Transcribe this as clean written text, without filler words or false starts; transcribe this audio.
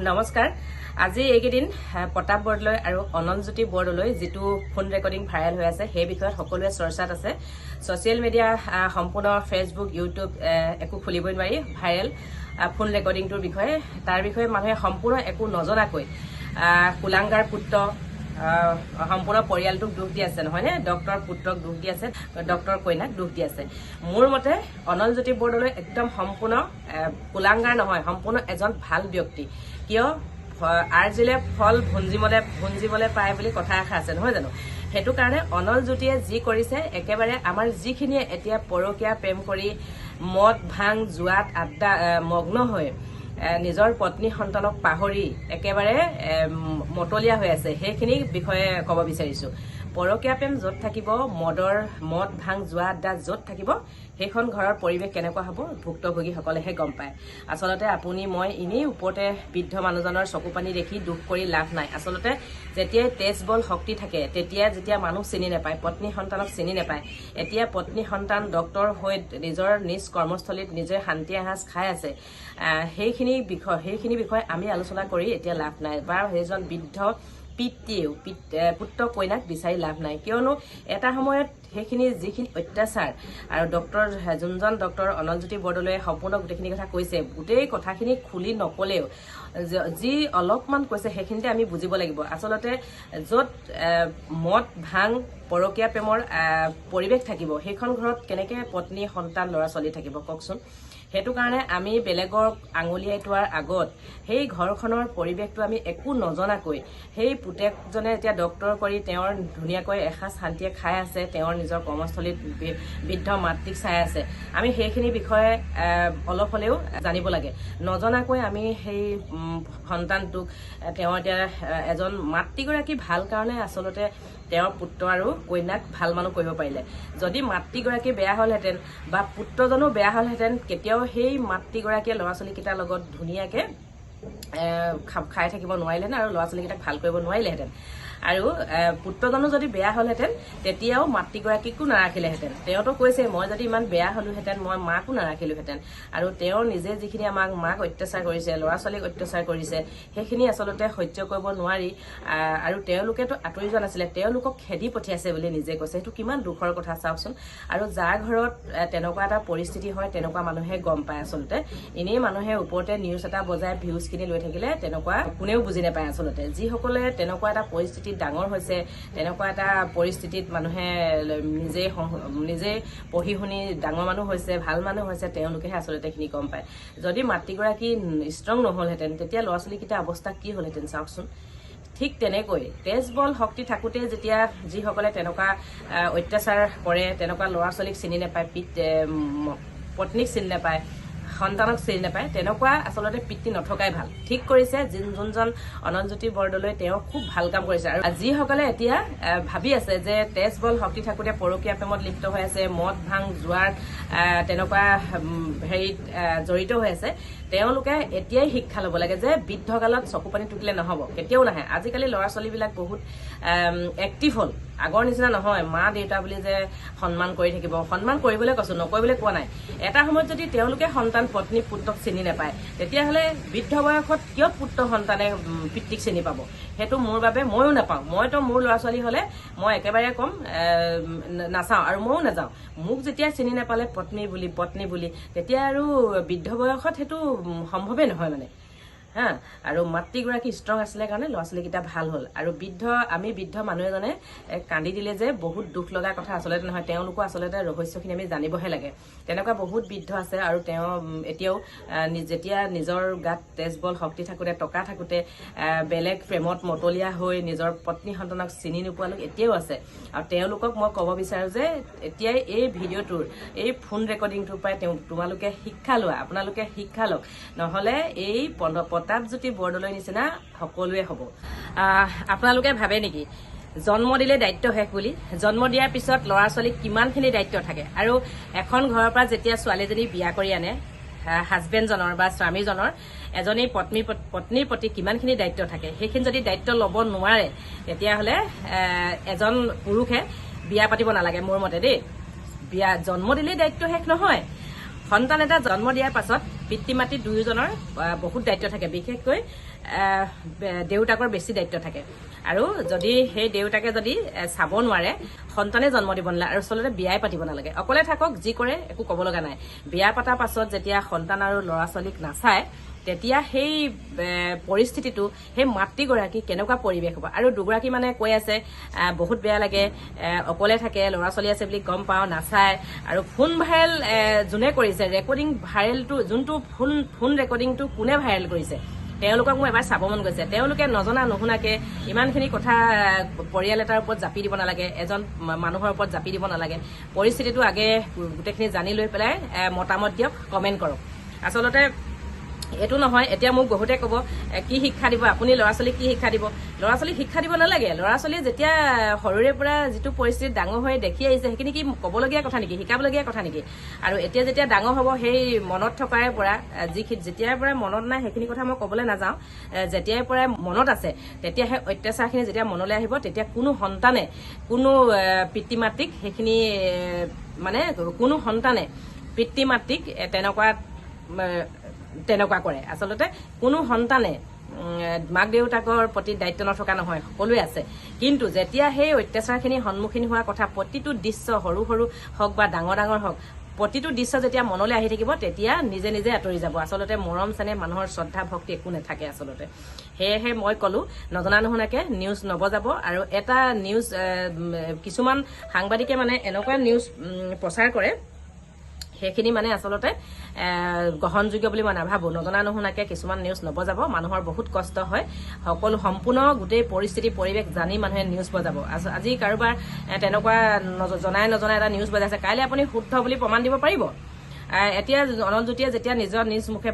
নমস্কাৰ আজি এইকেইদিন প্ৰতাপ বৰদলৈ আৰু অনন্তজ্যোতি বৰদলৈ যেটো ফোন ৰেকৰ্ডিং ভাইৰেল হৈ আছে সেই বিষয়ত সকলোৱে চৰ্চাত আছে সোশ্যাল মিডিয়া সম্পূৰ্ণ ফেসবুক ইউটিউব একো খুলিবই নোৱাৰি ভাইৰেল ফোন ৰেকৰ্ডিংটোৰ বিষয়ে তাৰ বিষয়ে মানুহে সম্পূৰ্ণ একো নজনাকৈ কুলাংগাৰ পুত্ৰ সম্পূৰ্ণ পৰিয়ালটোক দুখ দি আছে নহয় নে ডক্টৰ পুত্ৰক দুখ দি আছে ডক্টৰ কইনাক দুখ দি আছে মোৰ মতে অনন্তজ্যোতি বৰদলৈ একদম সম্পূৰ্ণ কুলাংগাৰ নহয় সম্পূৰ্ণ এজন ভাল ব্যক্তি কিয় আৰজিলে ফল ভুঞ্জিবলে পায় বুলি কথা এষাৰ আছে নহয় জানো হেতু কাৰণে অনন্তজ্যোতিয়ে যি কৰিছে একেবাৰে আমাৰ যিখিনিয়ে এতিয়া পৰকীয়া প্ৰেম কৰি মদ ভাং জুৱাত আড্ডা মগ্ন হৈ নিজৰ পত্নী সন্তানক পাহৰি একেবাৰে মতলীয়া হৈ আছে সেইখিনি বিষয়ে ক'ব বিচাৰিছো পৰকীয়া প্ৰেম য'ত থাকিব মদ ভাং জুৱা আড্ডা য'ত থাকিব সেইখন ঘৰৰ পৰিৱেশ কেনেকুৱা হ'ব ভুক্তভোগীসকলেহে গম পায় আচলতে আপুনি মই এনেই ওপৰতে বৃদ্ধ মানুহজনৰ চকুপানী দেখি দুখ কৰি লাভ নাই আচলতে যেতিয়াই তেজ বল শক্তি থাকে যেতিয়া মানুহ চিনি নাপায় পত্নী সন্তানক চিনি নাপায় এতিয়া পত্নী সন্তান ডক্টৰ হৈ নিজৰ নিজ কৰ্মস্থলীত নিজে শান্তি এসাঁজ খাই আছে সেইখিনি বিষয় আমি আলোচনা কৰি এতিয়া লাভ নাই বা সেইজন বৃদ্ধ পিতৃয়েও পুত্ৰ কইনাক বিচাৰি লাভ নাই কিয়নো এটা সময়ত সেইখিনি যিখিনি অত্যাচাৰ আৰু যোনজন ডক্টৰ অনন্তজ্যোতি বৰদলৈয়ে সম্পূৰ্ণ গোটেইখিনি কথা কৈছে গোটেই কথাখিনি খুলি নকলেও যি অলপমান কৈছে সেইখিনিতে আমি বুজিব লাগিব আচলতে য'ত মদ ভাং পৰকীয়া প্ৰেমৰ পৰিৱেশ থাকিব সেইখন ঘৰত কেনেকে পত্নী সন্তান ল'ৰা ছোৱালী থাকিব কওকচোন হেতু কাৰণে আমি বেলেগৰ আঙুলিয়াই তোৱাৰ আগত সেই ঘৰখনৰ পৰিৱেশটো আমি একো নজনাকৈ সেই পুতেকজনে এতিয়া ডক্টৰ কৰি তেওঁৰ ধুনীয়াকৈ এসাঁজ শান্তিয়ে খাই আছে তেওঁৰ নিজৰ কৰ্মস্থলীত বৃদ্ধ মাতৃক চাই আছে আমি সেইখিনি বিষয়ে অলপ হ'লেও জানিব লাগে নজনাকৈ আমি সেই সন্তানটোক তেওঁ এতিয়া এজন মাতৃগৰাকী ভাল কাৰণে আচলতে তেওঁৰ পুত্ৰ আৰু কইনাক ভাল মানুহ কৰিব পাৰিলে যদি মাতৃগৰাকী বেয়া হ'লহেঁতেন বা পুত্ৰজনো বেয়া হ'লহেঁতেন কেতিয়াও সেই মাতৃগৰাকীয়ে ল'ৰা ছোৱালীকেইটাৰ লগত ধুনীয়াকৈ খাই থাকিব নোৱাৰিলেহেঁতেন আৰু ল'ৰা ছোৱালীকেইটাক ভাল কৰিব নোৱাৰিলেহেঁতেন আৰু পুত্ৰজনো যদি বেয়া হ'লহেঁতেন তেতিয়াও মাতৃগৰাকীকো নাৰাখিলেহেঁতেন তেওঁতো কৈছে মই যদি ইমান বেয়া হ'লোহেঁতেন মই মাকো নাৰাখিলোহেঁতেন আৰু তেওঁ নিজে যিখিনি মাক অত্যাচাৰ কৰিছে ল'ৰা ছোৱালীক অত্যাচাৰ কৰিছে সেইখিনি আচলতে সহ্য কৰিব নোৱাৰি আৰু তেওঁলোকেতো আঁতৰি যোৱা নাছিলে তেওঁলোকক খেদি পঠিয়াইছে বুলি নিজে কৈছে সেইটো কিমান দুখৰ কথা চাওকচোন আৰু যাৰ ঘৰত তেনেকুৱা এটা পৰিস্থিতি হয় তেনেকুৱা মানুহে গম পায় আচলতে এনেই মানুহে ওপৰতে নিউজ এটা বজাই ভিউজখিনি লৈ থাকিলে তেনেকুৱা কোনেও বুজি নাপায় আচলতে যিসকলে তেনেকুৱা এটা পৰিস্থিতি ডাঙৰ হৈছে তেনেকুৱা এটা পৰিস্থিতিত মানুহে নিজে পঢ়ি শুনি ডাঙৰ মানুহ হৈছে ভাল মানুহ হৈছে তেওঁলোকেহে আচলতে খিনি গম পায় যদি মাতৃগৰাকী ষ্ট্ৰং নহলহেঁতেন তেতিয়া ল'ৰা ছোৱালীকেইটা অৱস্থা কি হ'লহেঁতেন চাওকচোন ঠিক তেনেকৈ তেজ বল শক্তি থাকোঁতে যেতিয়া যিসকলে তেনেকুৱা অত্যাচাৰ কৰে তেনেকুৱা ল'ৰা ছোৱালীক চিনি নাপায় পত্নীক চিনি নাপায় সন্তানক চিনি নাপায় তেনেকুৱা আচলতে পিতৃ নথকাই ভাল ঠিক কৰিছে যোনজন অনন্তজ্যোতি বৰদলৈ তেওঁ খুব ভাল কাম কৰিছে আৰু যিসকলে এতিয়া ভাবি আছে যে তেজ বল শক্তি থাকোঁতে পৰকীয়া প্ৰেমত লিপ্ত হৈ আছে মদ ভাং জুৱাৰ তেনেকুৱা হেৰিত জড়িত হৈ আছে তেওঁলোকে এতিয়াই শিক্ষা ল'ব লাগে যে বৃদ্ধকালত চকুপানী টুকিলে নহ'ব কেতিয়াও নাহে আজিকালি ল'ৰা ছোৱালীবিলাক বহুত এক্টিভ হ'ল আগৰ নিচিনা নহয় মা দেউতা বুলি যে সন্মান কৰি থাকিব সন্মান কৰিবলৈ কৈছো নকৰিবলৈ কোৱা নাই এটা সময়ত যদি তেওঁলোকে সন্তান পত্নী পুত্ৰক চিনি নাপায় তেতিয়াহ'লে বৃদ্ধ বয়সত কিয় পুত্ৰ সন্তানে পিতৃক চিনি পাব সেইটো মোৰ বাবে ময়ো নাপাওঁ মইতো মোৰ ল'ৰা ছোৱালী হ'লে মই একেবাৰে কম নাচাওঁ আৰু ময়ো নাযাওঁ মোক যেতিয়া চিনি নাপালে পত্নী বুলি তেতিয়া আৰু বৃদ্ধ বয়সত সেইটো সম্ভৱেই নহয় মানে হা আৰু মাতৃগৰাকী ষ্ট্ৰং আছিলে কাৰণে ল'ৰা ছোৱালীকেইটা ভাল হ'ল আৰু আমি বৃদ্ধ মানুহ এজনে কান্দি দিলে যে বহুত দুখ লগা কথা আচলতে নহয় তেওঁলোকো আচলতে ৰহস্যখিনি আমি জানিবহে লাগে তেনেকুৱা বহুত বৃদ্ধ আছে আৰু তেওঁ এতিয়াও যেতিয়া নিজৰ গাত তেজ বল শক্তি থাকোঁতে টকা থাকোঁতে বেলেগ প্ৰেমত মতলীয়া হৈ নিজৰ পত্নী সন্তানক চিনি নোপোৱালোক এতিয়াও আছে আৰু তেওঁলোকক মই ক'ব বিচাৰোঁ যে এতিয়াই এই ভিডিঅ'টোৰ এই ফোন ৰেকৰ্ডিংটোৰ পৰাই তোমালোকে শিক্ষা লোৱা আপোনালোকে শিক্ষা লওক নহ'লে এই প্ৰতাপজ্যোতি বৰদলৈ নিচিনা সকলোৱে হ'ব আপোনালোকে ভাবে নেকি জন্ম দিলে দায়িত্ব শেষ বুলি জন্ম দিয়াৰ পিছত ল'ৰা ছোৱালীক কিমানখিনি দায়িত্ব থাকে আৰু এখন ঘৰৰ পৰা যেতিয়া ছোৱালীজনী বিয়া কৰি আনে হাজবেণ্ডজনৰ বা স্বামীজনৰ এজনী পত্নীৰ প্ৰতি কিমানখিনি দায়িত্ব থাকে সেইখিনি যদি দায়িত্ব ল'ব নোৱাৰে তেতিয়াহ'লে এজন পুৰুষে বিয়া পাতিব নালাগে মোৰ মতে দেই বিয়া জন্ম দিলেই দায়িত্ব শেষ নহয় সন্তান এটা জন্ম দিয়াৰ পাছত পিতৃ মাতৃ দুয়োজনৰ বহুত দায়িত্ব থাকে, বিশেষকৈ দেউতাকৰ বেছি দায়িত্ব থাকে। আৰু যদি সেই দেউতাকে যদি চাব নোৱাৰে, সন্তানে জন্ম দিব নালাগে আৰু আচলতে বিয়াই পাতিব নালাগে। অকলে থাকক, যি কৰে একো ক'ব লগা নাই। বিয়া পতাৰ পাছত যেতিয়া সন্তান আৰু ল'ৰা ছোৱালীক নাচায়, তেতিয়া সেই পৰিস্থিতিটো সেই মাতৃগৰাকী কেনেকুৱা পৰিৱেশ হ'ব। আৰু দুগৰাকী মানে কৈ আছে বহুত বেয়া লাগে, অকলে থাকে, ল'ৰা ছোৱালী আছে বুলি গম পাওঁ, নাচায়। আৰু ফোন ভাইৰেল যোনে কৰিছে, ৰেকৰ্ডিং ভাইৰেলটো, যোনটো ফোন ৰেকৰ্ডিংটো কোনে ভাইৰেল কৰিছে, তেওঁলোকক মোৰ এবাৰ চাব মন গৈছে। তেওঁলোকে নজনা নুশুনাকে ইমানখিনি কথা পৰিয়াল এটাৰ ওপৰত জাপি দিব নালাগে, এজন মানুহৰ ওপৰত জাপি দিব নালাগে। পৰিস্থিতিটো আগে গোটেইখিনি জানি লৈ পেলাই মতামত দিয়ক, কমেণ্ট কৰক। আচলতে এইটো নহয় এতিয়া মোক বহুতে ক'ব কি শিক্ষা দিব আপুনি, ল'ৰা ছোৱালীক কি শিক্ষা দিব। ল'ৰা ছোৱালীক শিক্ষা দিব নালাগে। ল'ৰা ছোৱালীয়ে যেতিয়া সৰুৰে পৰা যিটো পৰিস্থিতিত ডাঙৰ হৈ দেখি আহিছে, সেইখিনি কি ক'বলগীয়া কথা নেকি, শিকাবলগীয়া কথা নেকি? আৰু এতিয়া যেতিয়া ডাঙৰ হ'ব, সেই মনত থকাৰে পৰা যেতিয়াৰ পৰা মনত নাই সেইখিনি কথা মই ক'বলৈ নাযাওঁ। যেতিয়াৰ পৰা মনত আছে, তেতিয়া সেই অত্যাচাৰখিনি যেতিয়া মনলৈ আহিব, তেতিয়া কোনো সন্তানে কোনো পিতৃ মাতৃক সেইখিনি মানে কোনো সন্তানে পিতৃ মাতৃক তেনেকুৱা কৰে। আচলতে কোনো সন্তানে মাক দেউতাকৰ প্ৰতি দায়িত্ব নথকা নহয়, সকলোৱে আছে। কিন্তু যেতিয়া সেই অত্যাচাৰখিনিৰ সন্মুখীন হোৱাৰ কথা, প্ৰতিটো দৃশ্য সৰু সৰু হওক বা ডাঙৰ ডাঙৰ হওক, প্ৰতিটো দৃশ্য যেতিয়া মনলৈ আহি থাকিব, তেতিয়া নিজে নিজে আঁতৰি যাব। আচলতে মৰম চেনেহ, মানুহৰ শ্ৰদ্ধা ভক্তি একো নাথাকে আচলতে। সেয়েহে মই ক'লো, নজনা নুশুনাকে নিউজ নবজাব। আৰু এটা নিউজ কিছুমান সাংবাদিকে মানে এনেকুৱা নিউজ প্ৰচাৰ কৰে, সেইখিনি মানে আচলতে গ্ৰহণযোগ্য বুলি মই নাভাবোঁ। নজনা নুশুনাকে কিছুমান নিউজ নবজাব, মানুহৰ বহুত কষ্ট হয়। সকলো সম্পূৰ্ণ গোটেই পৰিস্থিতি পৰিৱেশ জানি মানুহে নিউজ বজাব। আজি কাৰোবাৰ তেনেকুৱা জনাই নজনাই এটা নিউজ বজাইছে, কাইলৈ আপুনি শুদ্ধ বুলি প্ৰমাণ দিব পাৰিব? এতিয়া অনন্ত জ্যোতিয়ে যেতিয়া নিজৰ নিজ মুখে